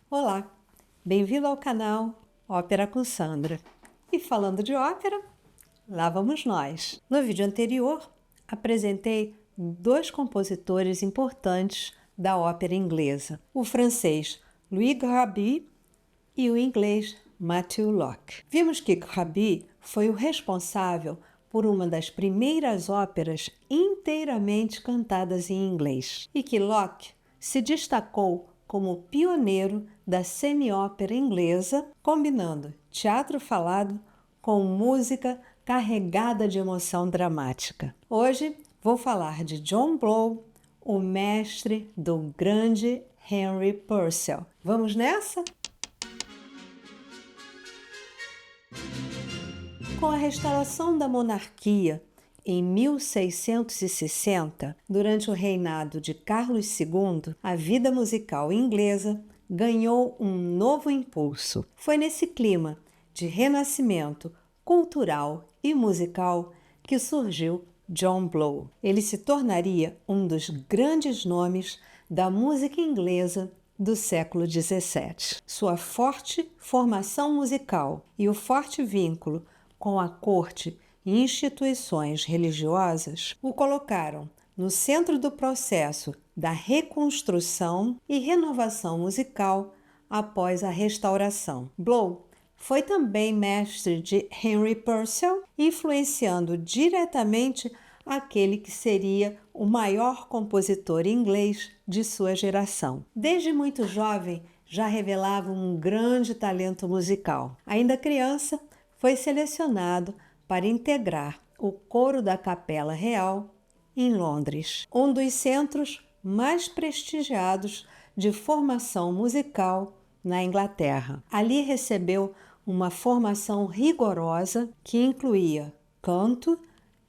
Olá, bem-vindo ao canal Ópera com Sandra. E falando de ópera, lá vamos nós. No vídeo anterior, apresentei dois compositores importantes da ópera inglesa, o francês Louis Graby e o inglês Matthew Locke. Vimos que Graby foi o responsável por uma das primeiras óperas inteiramente cantadas em inglês e que Locke se destacou como pioneiro da semi-ópera inglesa, combinando teatro falado com música carregada de emoção dramática. Hoje vou falar de John Blow, o mestre do grande Henry Purcell. Vamos nessa? Com a restauração da monarquia em 1660, durante o reinado de Carlos II, a vida musical inglesa ganhou um novo impulso. Foi nesse clima de renascimento cultural e musical que surgiu John Blow. Ele se tornaria um dos grandes nomes da música inglesa do século XVII. Sua forte formação musical e o forte vínculo com a corte e instituições religiosas o colocaram no centro do processo da reconstrução e renovação musical após a restauração. Blow foi também mestre de Henry Purcell, influenciando diretamente aquele que seria o maior compositor inglês de sua geração. Desde muito jovem, já revelava um grande talento musical. Ainda criança, foi selecionado para integrar o coro da Capela Real em Londres, um dos centros mais prestigiados de formação musical na Inglaterra. Ali recebeu uma formação rigorosa que incluía canto,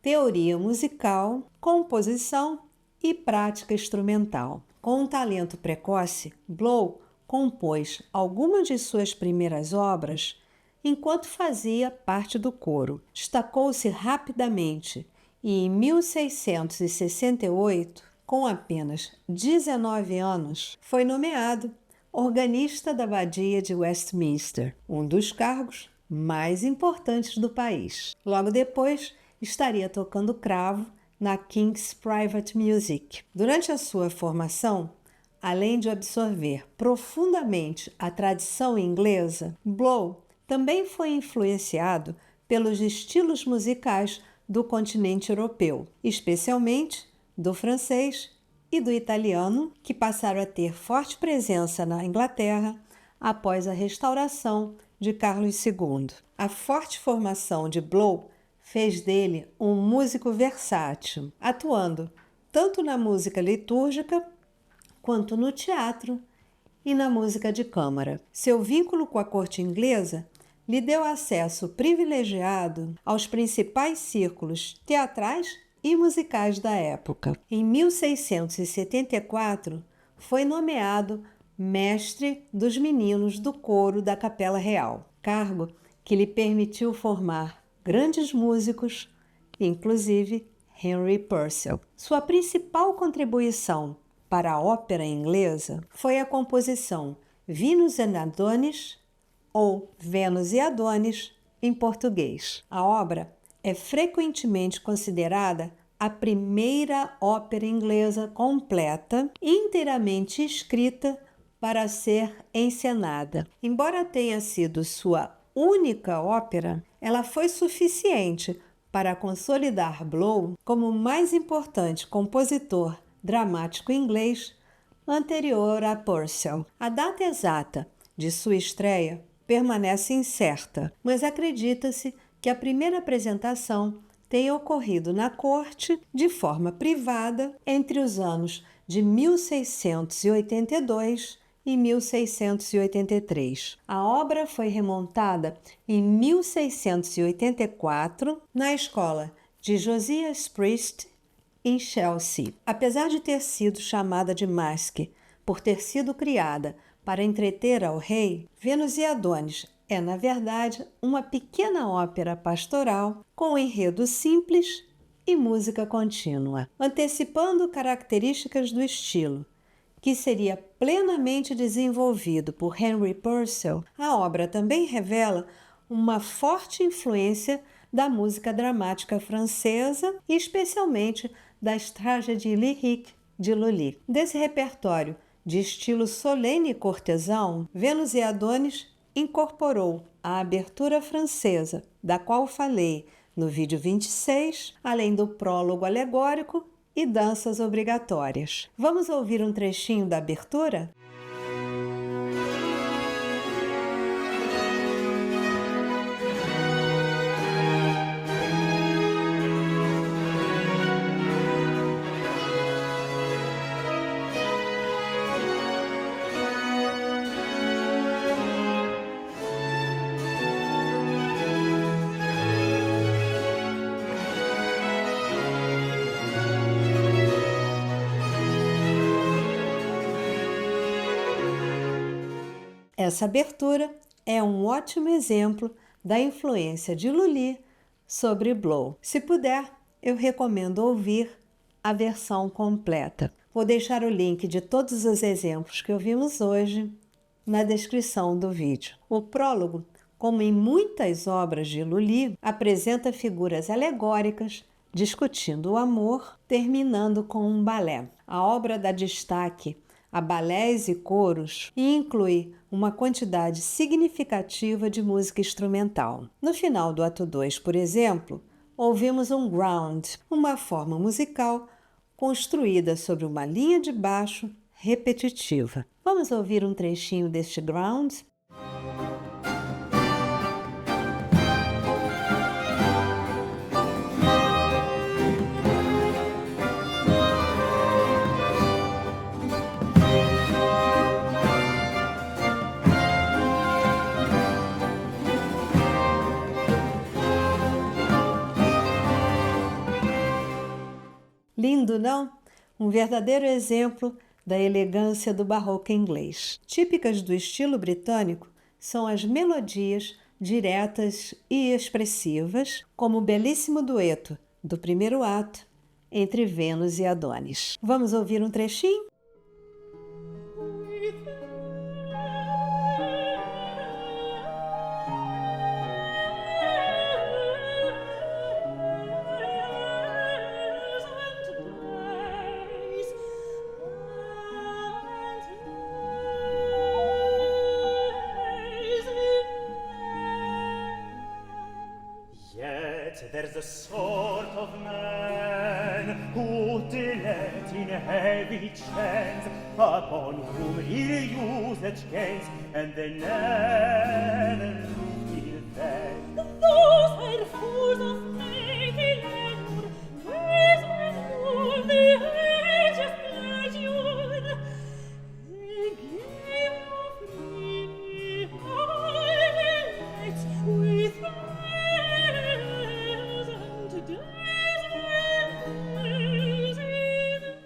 teoria musical, composição e prática instrumental. Com um talento precoce, Blow compôs algumas de suas primeiras obras enquanto fazia parte do coro. Destacou-se rapidamente e, em 1668, com apenas 19 anos, foi nomeado organista da Abadia de Westminster, um dos cargos mais importantes do país. Logo depois, estaria tocando cravo na King's Private Music. Durante a sua formação, além de absorver profundamente a tradição inglesa, Blow também foi influenciado pelos estilos musicais do continente europeu, especialmente do francês e do italiano, que passaram a ter forte presença na Inglaterra após a restauração de Carlos II. A forte formação de Blow fez dele um músico versátil, atuando tanto na música litúrgica quanto no teatro e na música de câmara. Seu vínculo com a corte inglesa lhe deu acesso privilegiado aos principais círculos teatrais e musicais da época. Em 1674, foi nomeado mestre dos meninos do coro da Capela Real, cargo que lhe permitiu formar grandes músicos, inclusive Henry Purcell. Sua principal contribuição para a ópera inglesa foi a composição Venus and Adonis, ou Vênus e Adonis, em português. A obra é frequentemente considerada a primeira ópera inglesa completa, inteiramente escrita para ser encenada. Embora tenha sido sua única ópera, ela foi suficiente para consolidar Blow como o mais importante compositor dramático inglês anterior a Purcell. A data exata de sua estreia permanece incerta, mas acredita-se que a primeira apresentação tenha ocorrido na corte de forma privada entre os anos de 1682 e 1683. A obra foi remontada em 1684 na escola de Josias Priest, em Chelsea. Apesar de ter sido chamada de Masque por ter sido criada para entreter ao rei, Vênus e Adonis é, na verdade, uma pequena ópera pastoral com enredo simples e música contínua, antecipando características do estilo, que seria plenamente desenvolvido por Henry Purcell, a obra também revela uma forte influência da música dramática francesa e especialmente das tragédies lyriques de Lully. Desse repertório de estilo solene e cortesão, Vênus e Adonis incorporou a abertura francesa, da qual falei no vídeo 26, além do prólogo alegórico e danças obrigatórias. Vamos ouvir um trechinho da abertura? Essa abertura é um ótimo exemplo da influência de Lully sobre Blow. Se puder, eu recomendo ouvir a versão completa. Vou deixar o link de todos os exemplos que ouvimos hoje na descrição do vídeo. O prólogo, como em muitas obras de Lully, apresenta figuras alegóricas discutindo o amor, terminando com um balé. A obra dá destaque a balés e coros e inclui uma quantidade significativa de música instrumental. No final do ato 2, por exemplo, ouvimos um ground, uma forma musical construída sobre uma linha de baixo repetitiva. Vamos ouvir um trechinho deste ground? Lindo, não? Um verdadeiro exemplo da elegância do barroco inglês. Típicas do estilo britânico são as melodias diretas e expressivas, como o belíssimo dueto do primeiro ato entre Vênus e Adonis. Vamos ouvir um trechinho? There's a sort of man who delights in heavy chains, upon whom he useth chains, and they never feel them. Those are fools of making languor, ways and all the age of pleasure. They give no freely all delights with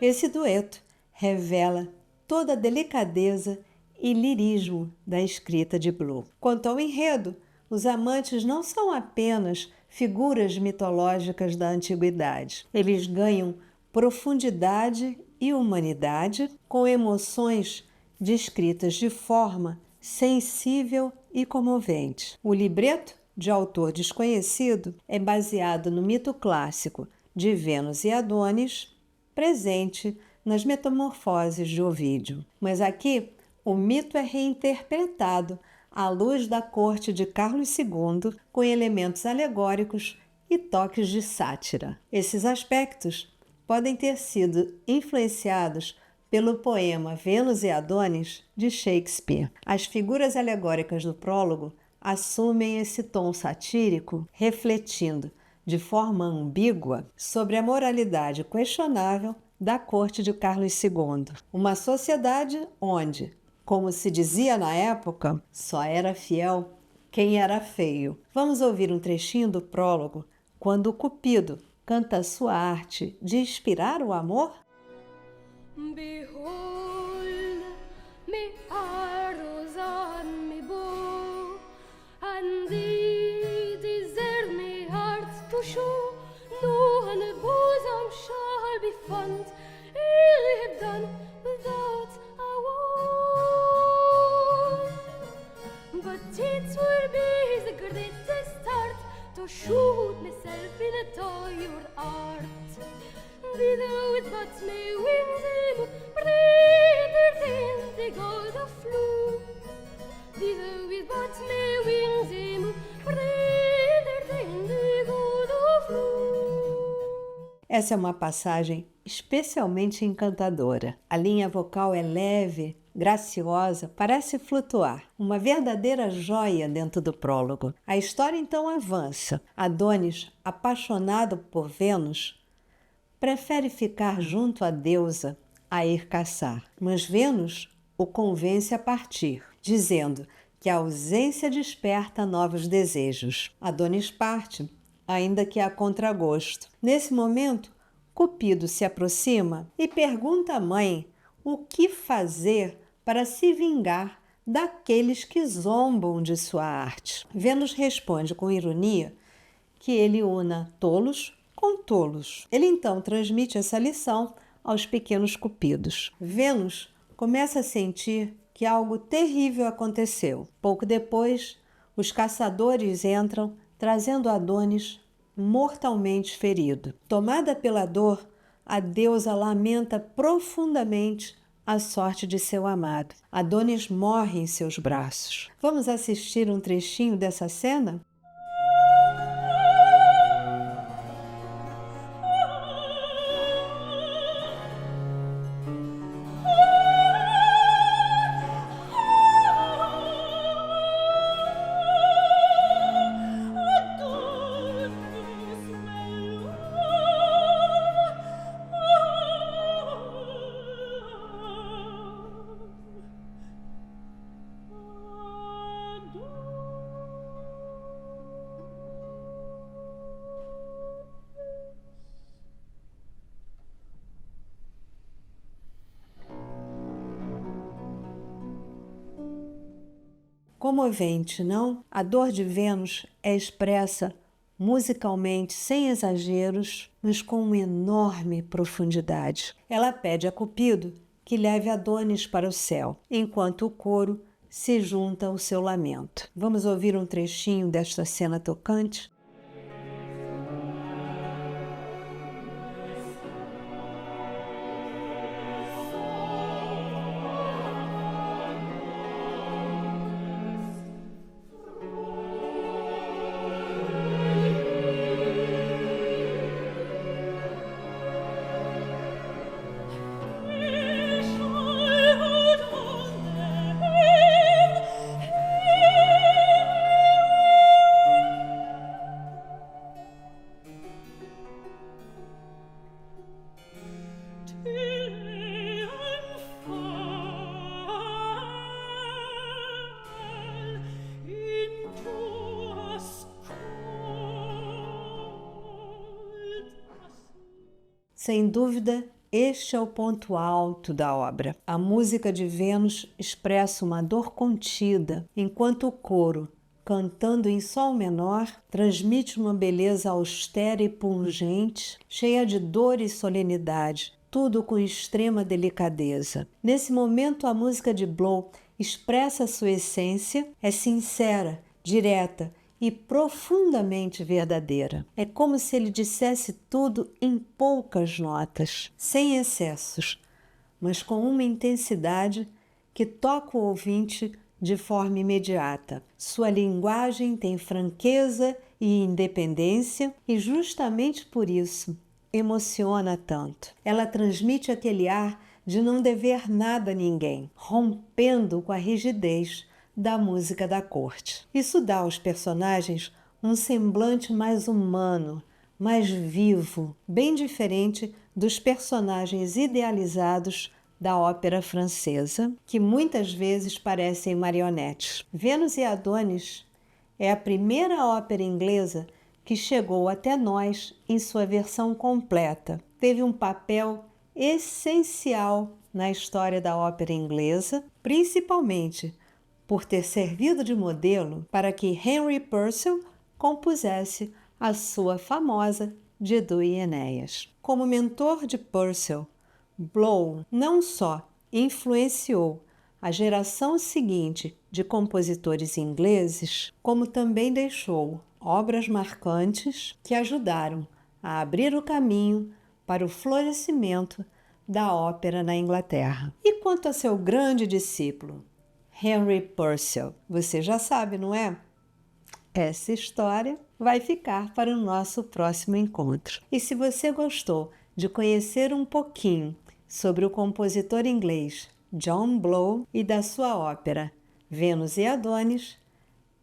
Esse dueto revela toda a delicadeza e lirismo da escrita de Blow. Quanto ao enredo, os amantes não são apenas figuras mitológicas da antiguidade. Eles ganham profundidade e humanidade com emoções descritas de forma sensível e comovente. O libreto, de autor desconhecido, é baseado no mito clássico de Vênus e Adonis, presente nas Metamorfoses de Ovídio. Mas aqui, o mito é reinterpretado à luz da corte de Carlos II, com elementos alegóricos e toques de sátira. Esses aspectos podem ter sido influenciados pelo poema Vênus e Adonis, de Shakespeare. As figuras alegóricas do prólogo assumem esse tom satírico, refletindo de forma ambígua sobre a moralidade questionável da corte de Carlos II. Uma sociedade onde, como se dizia na época, só era fiel quem era feio. Vamos ouvir um trechinho do prólogo, quando o Cupido canta sua arte de inspirar o amor? Behold me arrows on me bow, and thee desert me heart to show. No on the bosom shall be found, ill have done without a woe. it would be the greatest start to shoot myself in a toy or art. Thither with but my wings am brighter than the gold of flew. Thither with but my wings am brighter than the gold of flew. Essa é uma passagem especialmente encantadora. A linha vocal é leve, graciosa, parece flutuar. Uma verdadeira joia dentro do prólogo. A história então avança. Adonis, apaixonado por Vênus, prefere ficar junto à deusa a ir caçar. Mas Vênus o convence a partir, dizendo que a ausência desperta novos desejos. Adonis parte, ainda que a contragosto. Nesse momento, Cupido se aproxima e pergunta à mãe o que fazer para se vingar daqueles que zombam de sua arte. Vênus responde com ironia que ele una tolos com tolos. Ele então transmite essa lição aos pequenos cupidos. Vênus começa a sentir que algo terrível aconteceu. Pouco depois, os caçadores entram trazendo Adonis mortalmente ferido. Tomada pela dor, a deusa lamenta profundamente a sorte de seu amado. Adonis morre em seus braços. Vamos assistir um trechinho dessa cena? Comovente, não? A dor de Vênus é expressa musicalmente sem exageros, mas com uma enorme profundidade. Ela pede a Cupido que leve Adonis para o céu, enquanto o coro se junta ao seu lamento. Vamos ouvir um trechinho desta cena tocante? Sem dúvida, este é o ponto alto da obra. A música de Vênus expressa uma dor contida, enquanto o coro, cantando em sol menor, transmite uma beleza austera e pungente, cheia de dor e solenidade, tudo com extrema delicadeza. Nesse momento, a música de Blow expressa sua essência, é sincera, direta e profundamente verdadeira. É como se ele dissesse tudo em poucas notas, sem excessos, mas com uma intensidade que toca o ouvinte de forma imediata. Sua linguagem tem franqueza e independência e justamente por isso emociona tanto. Ela transmite aquele ar de não dever nada a ninguém, rompendo com a rigidez da música da corte. Isso dá aos personagens um semblante mais humano, mais vivo, bem diferente dos personagens idealizados da ópera francesa, que muitas vezes parecem marionetes. Vênus e Adonis é a primeira ópera inglesa que chegou até nós em sua versão completa. Teve um papel essencial na história da ópera inglesa, principalmente por ter servido de modelo para que Henry Purcell compusesse a sua famosa Dido e Enéas. Como mentor de Purcell, Blow não só influenciou a geração seguinte de compositores ingleses, como também deixou obras marcantes que ajudaram a abrir o caminho para o florescimento da ópera na Inglaterra. E quanto a seu grande discípulo, Henry Purcell, você já sabe, não é? Essa história vai ficar para o nosso próximo encontro. E se você gostou de conhecer um pouquinho sobre o compositor inglês John Blow e da sua ópera Vênus e Adonis,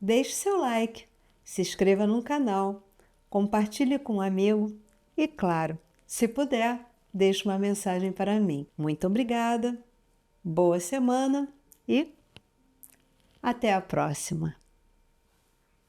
deixe seu like, se inscreva no canal, compartilhe com um amigo e, claro, se puder, deixe uma mensagem para mim. Muito obrigada, boa semana e até a próxima!